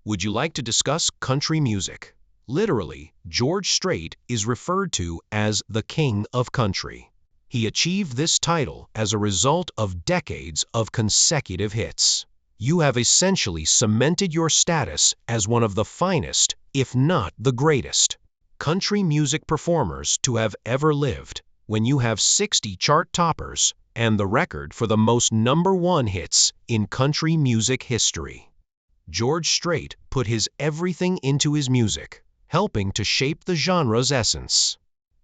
Would you like to discuss country music? Literally, George Strait is referred to as the King of Country. He achieved this title as a result of decades of consecutive hits. You have essentially cemented your status as one of the finest, if not the greatest, country music performers to have ever lived, when you have 60 chart toppers and the record for the most #1 hits in country music history. George Strait put his everything into his music, helping to shape the genre's essence.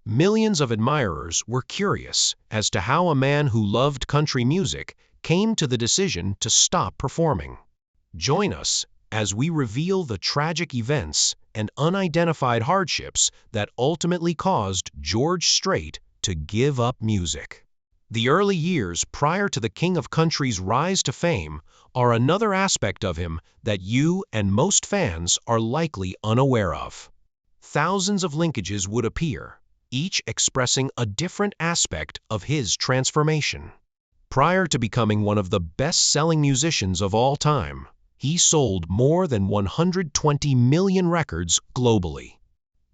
Millions of admirers were curious as to how a man who loved country music came to the decision to stop performing. Join us as we reveal the tragic events and unidentified hardships that ultimately caused George Strait to give up music. The early years prior to the King of Country's rise to fame are another aspect of him that you and most fans are likely unaware of. Thousands of linkages would appear, each expressing a different aspect of his transformation. Prior to becoming one of the best-selling musicians of all time, he sold more than 120 million records globally.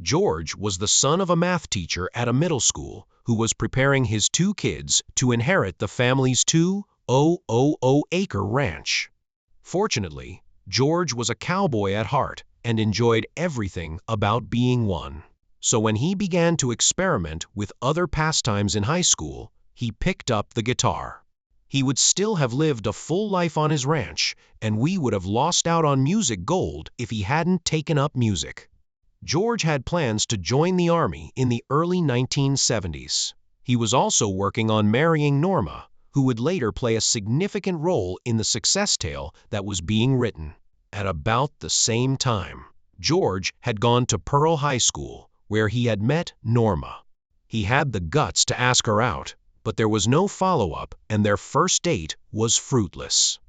George was the son of a math teacher at a middle school who was preparing his 2 kids to inherit the family's 2,000-acre ranch. Fortunately, George was a cowboy at heart and enjoyed everything about being one. So when he began to experiment with other pastimes in high school, he picked up the guitar. He would still have lived a full life on his ranch, and we would have lost out on music gold if he hadn't taken up music. George had plans to join the Army in the early 1970s. He was also working on marrying Norma, who would later play a significant role in the success tale that was being written. At about the same time, George had gone to Pearl High School, where he had met Norma. He had the guts to ask her out, but there was no follow-up, and their first date was fruitless.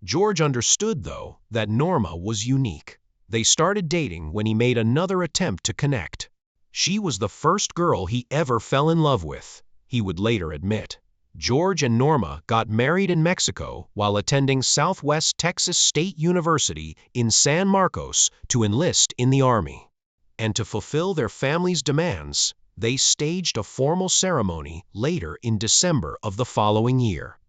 George understood, though, that Norma was unique. They started dating when he made another attempt to connect. She was the first girl he ever fell in love with, he would later admit. George and Norma got married in Mexico while attending Southwest Texas State University in San Marcos to enlist in the Army. And to fulfill their family's demands, they staged a formal ceremony later in December of the following year.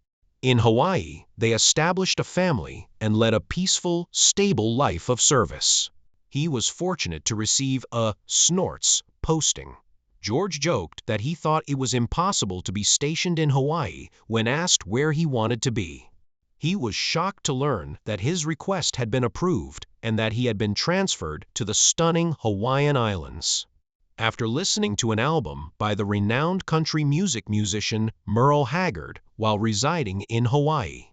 In Hawaii, they established a family and led a peaceful, stable life of service. He was fortunate to receive a snorts posting. George joked that he thought it was impossible to be stationed in Hawaii when asked where he wanted to be. He was shocked to learn that his request had been approved and that he had been transferred to the stunning Hawaiian Islands. After listening to an album by the renowned country music musician Merle Haggard while residing in Hawaii,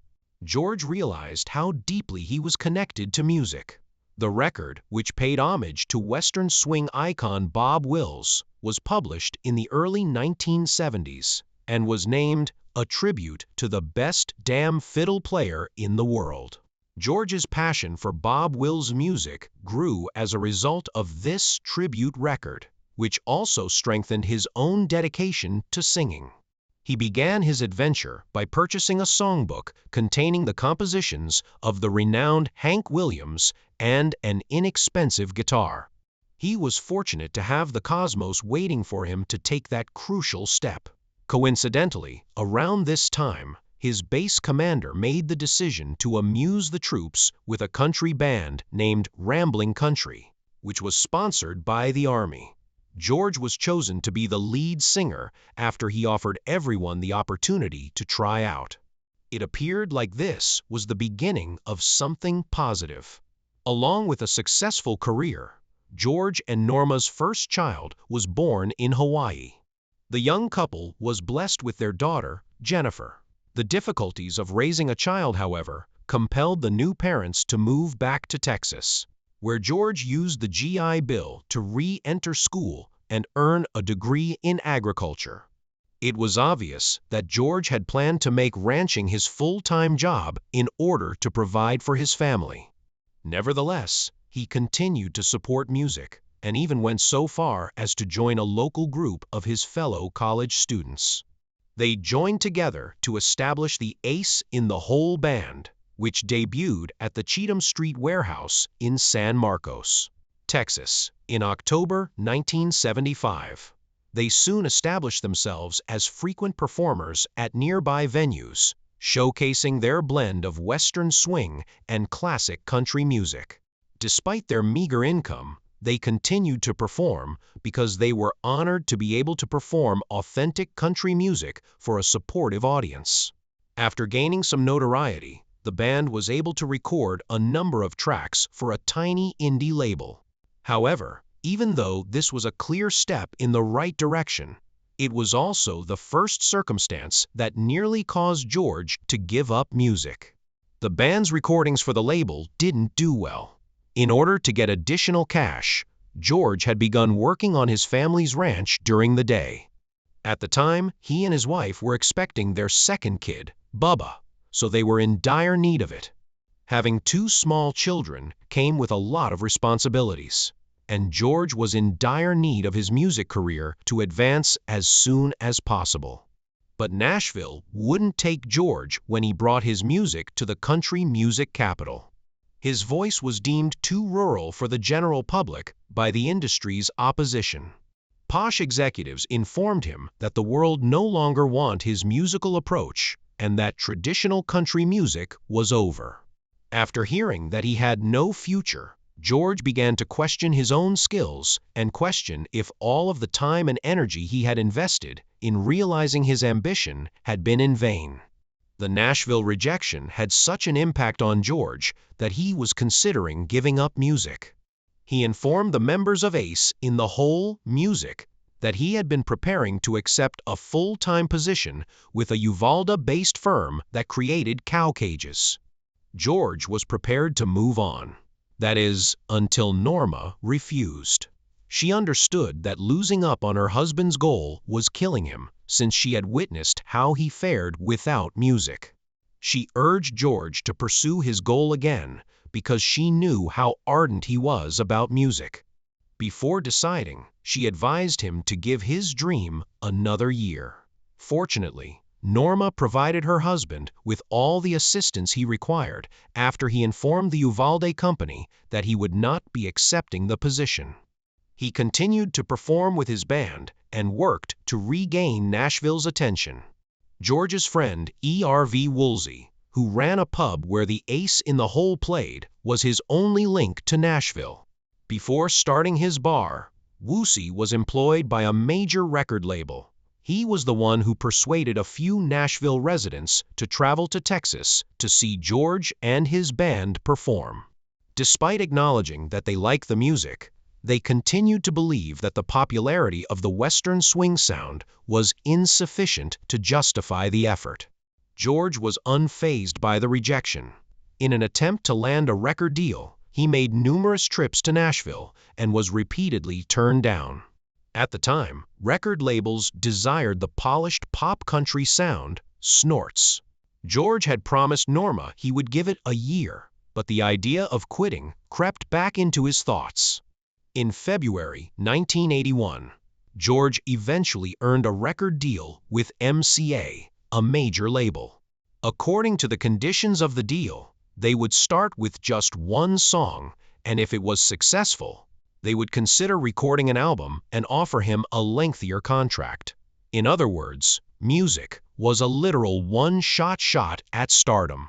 George realized how deeply he was connected to music. The record, which paid homage to Western swing icon Bob Wills, was published in the early 1970s and was named a tribute to the best damn fiddle player in the world. George's passion for Bob Wills' music grew as a result of this tribute record, which also strengthened his own dedication to singing. He began his adventure by purchasing a songbook containing the compositions of the renowned Hank Williams and an inexpensive guitar. He was fortunate to have the cosmos waiting for him to take that crucial step. Coincidentally, around this time, his base commander made the decision to amuse the troops with a country band named Rambling Country, which was sponsored by the Army. George was chosen to be the lead singer after he offered everyone the opportunity to try out. It appeared like this was the beginning of something positive. Along with a successful career, George and Norma's first child was born in Hawaii. The young couple was blessed with their daughter, Jennifer. The difficulties of raising a child, however, compelled the new parents to move back to Texas, where George used the GI Bill to re-enter school and earn a degree in agriculture. It was obvious that George had planned to make ranching his full-time job in order to provide for his family. Nevertheless, he continued to support music and even went so far as to join a local group of his fellow college students. They joined together to establish the Ace in the Hole Band, which debuted at the Cheatham Street Warehouse in San Marcos, Texas, in October 1975. They soon established themselves as frequent performers at nearby venues, showcasing their blend of Western swing and classic country music. Despite their meager income, they continued to perform because they were honored to be able to perform authentic country music for a supportive audience. After gaining some notoriety, the band was able to record a number of tracks for a tiny indie label. However, even though this was a clear step in the right direction, it was also the first circumstance that nearly caused George to give up music. The band's recordings for the label didn't do well. In order to get additional cash, George had begun working on his family's ranch during the day. At the time, he and his wife were expecting their second kid, Bubba, so they were in dire need of it. Having two small children came with a lot of responsibilities, and George was in dire need of his music career to advance as soon as possible. But Nashville wouldn't take George when he brought his music to the country music capital. His voice was deemed too rural for the general public by the industry's opposition. Posh executives informed him that the world no longer wanted his musical approach and that traditional country music was over. After hearing that he had no future, George began to question his own skills and question if all of the time and energy he had invested in realizing his ambition had been in vain. The Nashville rejection had such an impact on George that he was considering giving up music. He informed the members of Ace in the Hole Music that he had been preparing to accept a full-time position with a Uvalde-based firm that created cow cages. George was prepared to move on. That is, until Norma refused. She understood that losing up on her husband's goal was killing him, since she had witnessed how he fared without music. She urged George to pursue his goal again because she knew how ardent he was about music. Before deciding, she advised him to give his dream another year. Fortunately, Norma provided her husband with all the assistance he required after he informed the Uvalde company that he would not be accepting the position. He continued to perform with his band and worked to regain Nashville's attention. George's friend E.R.V. Woolsey, who ran a pub where the Ace in the Hole played, was his only link to Nashville. Before starting his bar, Woolsey was employed by a major record label. He was the one who persuaded a few Nashville residents to travel to Texas to see George and his band perform. Despite acknowledging that they liked the music, they continued to believe that the popularity of the Western swing sound was insufficient to justify the effort. George was unfazed by the rejection. In an attempt to land a record deal, he made numerous trips to Nashville and was repeatedly turned down. At the time, record labels desired the polished pop country sound, Snorts. George had promised Norma he would give it a year, but the idea of quitting crept back into his thoughts. In February 1981, George eventually earned a record deal with MCA, a major label. According to the conditions of the deal, they would start with just one song, and if it was successful, they would consider recording an album and offer him a lengthier contract. In other words, music was a literal one-shot shot at stardom.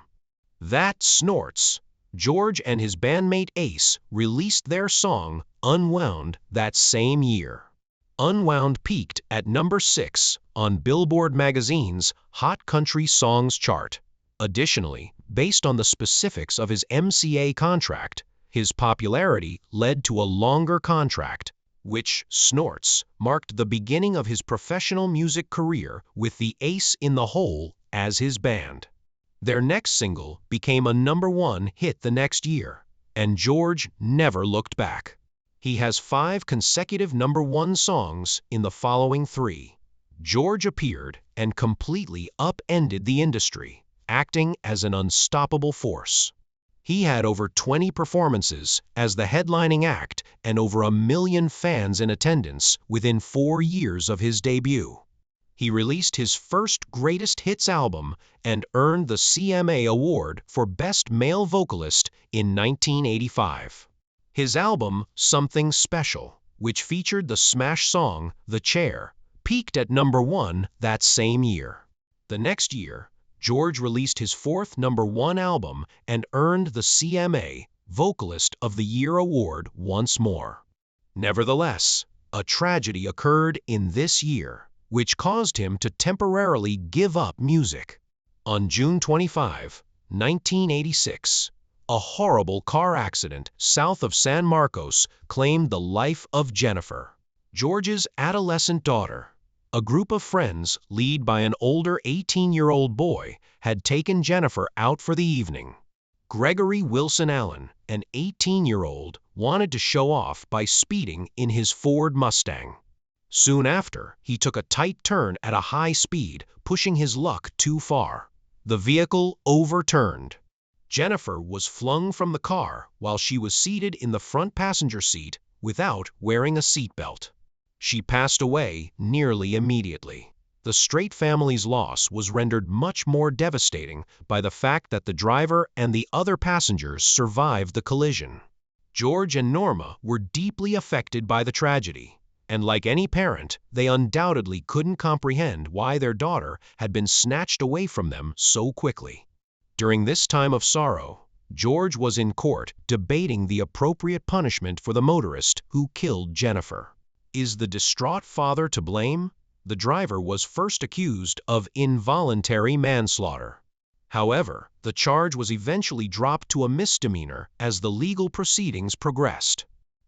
That Snorts, George and his bandmate Ace released their song Unwound that same year. Unwound peaked at number 6 on Billboard magazine's Hot Country Songs chart. Additionally, based on the specifics of his MCA contract, his popularity led to a longer contract, which, Snorts, marked the beginning of his professional music career with the Ace in the Hole as his band. Their next single became a #1 hit the next year, and George never looked back. He has 5 consecutive #1 songs in the following 3. George appeared and completely upended the industry, acting as an unstoppable force. He had over 20 performances as the headlining act and over 1 million fans in attendance within 4 years of his debut. He released his first greatest hits album and earned the CMA Award for Best Male Vocalist in 1985. His album, Something Special, which featured the smash song The Chair, peaked at #1 that same year. The next year, George released his fourth #1 album and earned the CMA Vocalist of the Year award once more. Nevertheless, a tragedy occurred in this year, which caused him to temporarily give up music. On June 25, 1986, a horrible car accident south of San Marcos claimed the life of Jennifer, George's adolescent daughter. A group of friends, led by an older 18-year-old boy, had taken Jennifer out for the evening. Gregory Wilson Allen, an 18-year-old, wanted to show off by speeding in his Ford Mustang. Soon after, he took a tight turn at a high speed, pushing his luck too far. The vehicle overturned. Jennifer was flung from the car while she was seated in the front passenger seat without wearing a seatbelt. She passed away nearly immediately. The Strait family's loss was rendered much more devastating by the fact that the driver and the other passengers survived the collision. George and Norma were deeply affected by the tragedy, and like any parent, they undoubtedly couldn't comprehend why their daughter had been snatched away from them so quickly. During this time of sorrow, George was in court debating the appropriate punishment for the motorist who killed Jennifer. Is the distraught father to blame? The driver was first accused of involuntary manslaughter. However, the charge was eventually dropped to a misdemeanor as the legal proceedings progressed.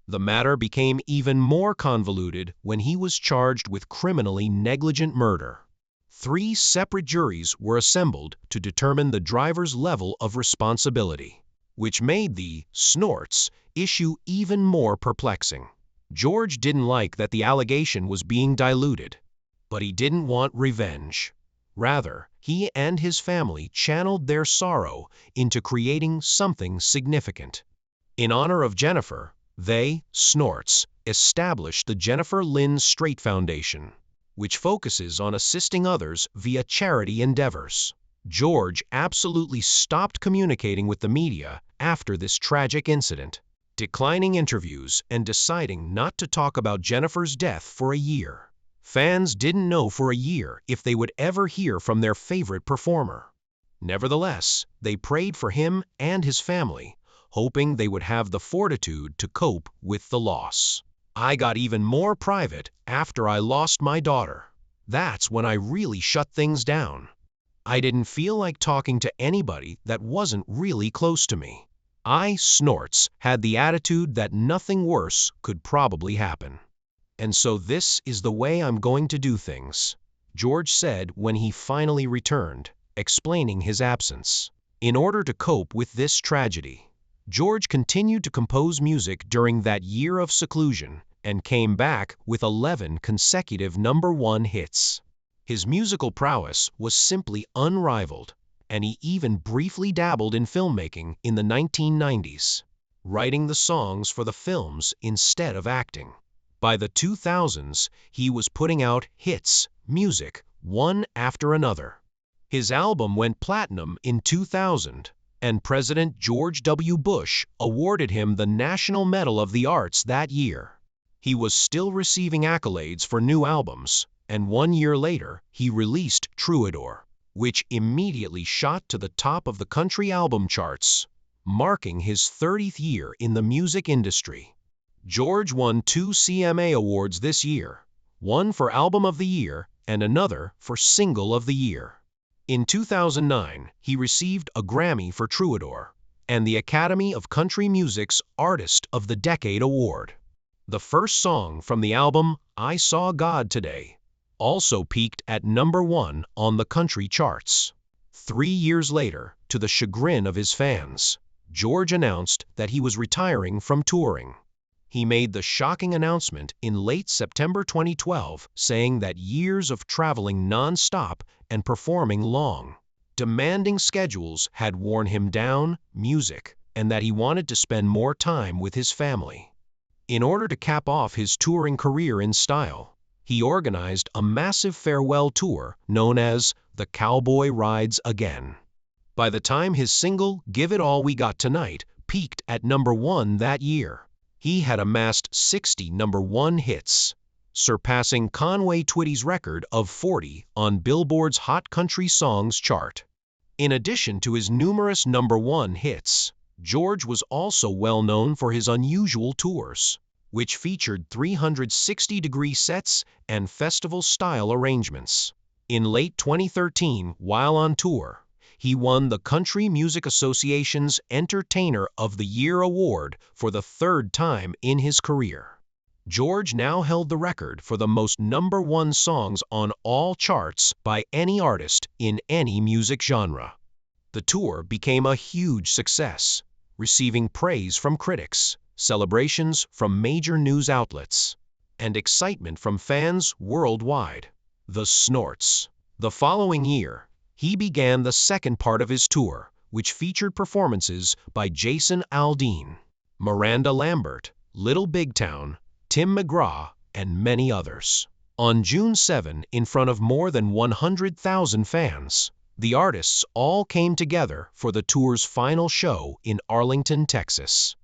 The matter became even more convoluted when he was charged with criminally negligent murder. 3 separate juries were assembled to determine the driver's level of responsibility, which made the snorts issue even more perplexing. George didn't like that the allegation was being diluted, but he didn't want revenge. Rather, he and his family channeled their sorrow into creating something significant. In honor of Jennifer, they, snorts, established the Jennifer Lynn Strait Foundation, which focuses on assisting others via charity endeavors. George absolutely stopped communicating with the media after this tragic incident, declining interviews and deciding not to talk about Jennifer's death for a year. Fans didn't know for a year if they would ever hear from their favorite performer. Nevertheless, they prayed for him and his family, hoping they would have the fortitude to cope with the loss. I got even more private after I lost my daughter. That's when I really shut things down. I didn't feel like talking to anybody that wasn't really close to me. I, snorts, had the attitude that nothing worse could probably happen. And so this is the way I'm going to do things, George said when he finally returned, explaining his absence. In order to cope with this tragedy, George continued to compose music during that year of seclusion and came back with 11 consecutive #1 hits. His musical prowess was simply unrivaled, and he even briefly dabbled in filmmaking in the 1990s, writing the songs for the films instead of acting. By the 2000s, he was putting out hits, music, one after another. His album went platinum in 2000, and President George W. Bush awarded him the National Medal of the Arts that year. He was still receiving accolades for new albums, and 1 year later, he released Troubadour, which immediately shot to the top of the country album charts, marking his 30th year in the music industry. George won 2 CMA Awards this year, one for Album of the Year and another for Single of the Year. In 2009, he received a Grammy for Troubadour and the Academy of Country Music's Artist of the Decade Award. The first song from the album, I Saw God Today, also peaked at #1 on the country charts. 3 years later, to the chagrin of his fans, George announced that he was retiring from touring. He made the shocking announcement in late September 2012, saying that years of traveling non-stop and performing long, demanding schedules had worn him down, music, and that he wanted to spend more time with his family. In order to cap off his touring career in style, he organized a massive farewell tour known as The Cowboy Rides Again. By the time his single Give It All We Got Tonight peaked at #1 that year, he had amassed 60 #1 hits, surpassing Conway Twitty's record of 40 on Billboard's Hot Country Songs chart. In addition to his numerous #1 hits, George was also well known for his unusual tours, which featured 360-degree sets and festival-style arrangements. In late 2013, while on tour, he won the Country Music Association's Entertainer of the Year award for the third time in his career. George now held the record for the most #1 songs on all charts by any artist in any music genre. The tour became a huge success, receiving praise from critics, celebrations from major news outlets, and excitement from fans worldwide. The Snorts. The following year, he began the second part of his tour, which featured performances by Jason Aldean, Miranda Lambert, Little Big Town, Tim McGraw, and many others. On June 7, in front of more than 100,000 fans, the artists all came together for the tour's final show in Arlington, Texas.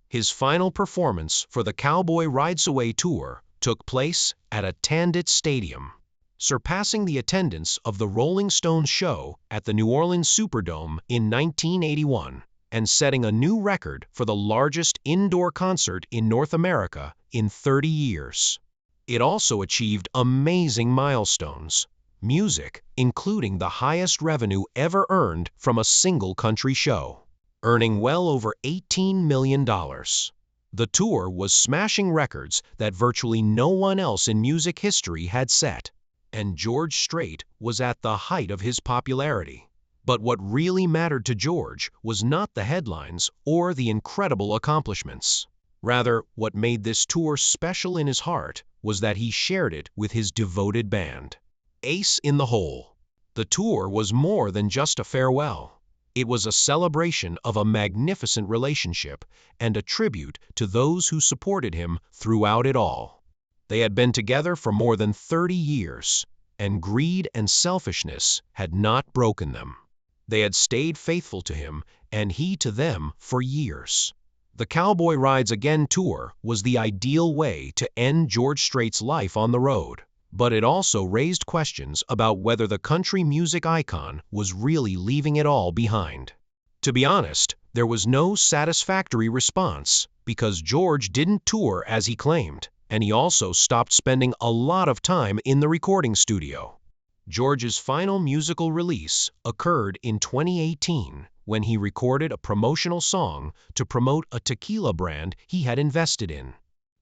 His final performance for the Cowboy Rides Away tour took place at a Tandit Stadium, surpassing the attendance of the Rolling Stones show at the New Orleans Superdome in 1981, and setting a new record for the largest indoor concert in North America in 30 years. It also achieved amazing milestones, music including the highest revenue ever earned from a single country show, earning well over $18 million. The tour was smashing records that virtually no one else in music history had set, and George Strait was at the height of his popularity. But what really mattered to George was not the headlines or the incredible accomplishments. Rather, what made this tour special in his heart was that he shared it with his devoted band. Ace in the Hole. The tour was more than just a farewell. It was a celebration of a magnificent relationship and a tribute to those who supported him throughout it all. They had been together for more than 30 years, and greed and selfishness had not broken them. They had stayed faithful to him, and he to them for years. The Cowboy Rides Again tour was the ideal way to end George Strait's life on the road, but it also raised questions about whether the country music icon was really leaving it all behind. To be honest, there was no satisfactory response, because George didn't tour as he claimed, and he also stopped spending a lot of time in the recording studio. George's final musical release occurred in 2018 when he recorded a promotional song to promote a tequila brand he had invested in.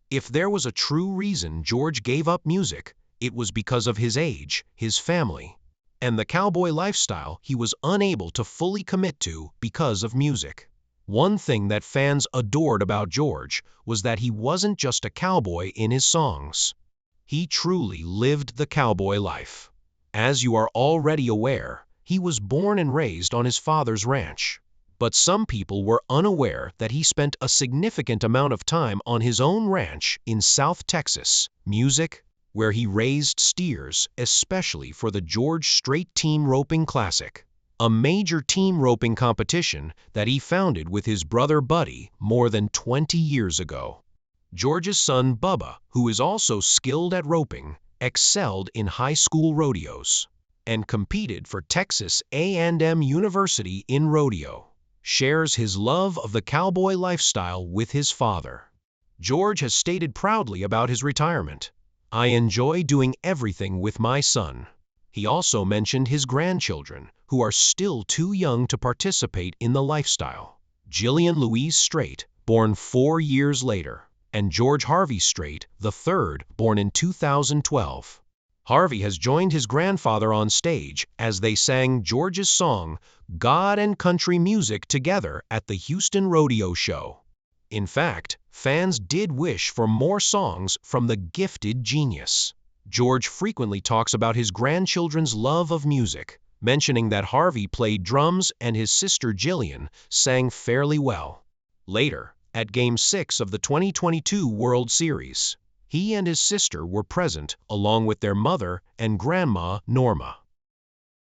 If there was a true reason George gave up music, it was because of his age, his family, and the cowboy lifestyle he was unable to fully commit to because of music. One thing that fans adored about George was that he wasn't just a cowboy in his songs. He truly lived the cowboy life. As you are already aware, he was born and raised on his father's ranch. But some people were unaware that he spent a significant amount of time on his own ranch in South Texas, Music, where he raised steers, especially for the George Strait Team Roping Classic, a major team roping competition that he founded with his brother Buddy more than 20 years ago. George's son Bubba, who is also skilled at roping, excelled in high school rodeos and competed for Texas A&M University in rodeo, shares his love of the cowboy lifestyle with his father. George has stated proudly about his retirement, "I enjoy doing everything with my son." He also mentioned his grandchildren, who are still too young to participate in the lifestyle. Jillian Louise Strait, born 4 years later, and George Harvey Strait III, born in 2012. Harvey has joined his grandfather on stage as they sang George's song, God and Country Music, together at the Houston Rodeo Show. In fact, fans did wish for more songs from the gifted genius. George frequently talks about his grandchildren's love of music, mentioning that Harvey played drums and his sister Jillian sang fairly well. Later, at Game 6 of the 2022 World Series, He and his sister were present along with their mother and grandma Norma.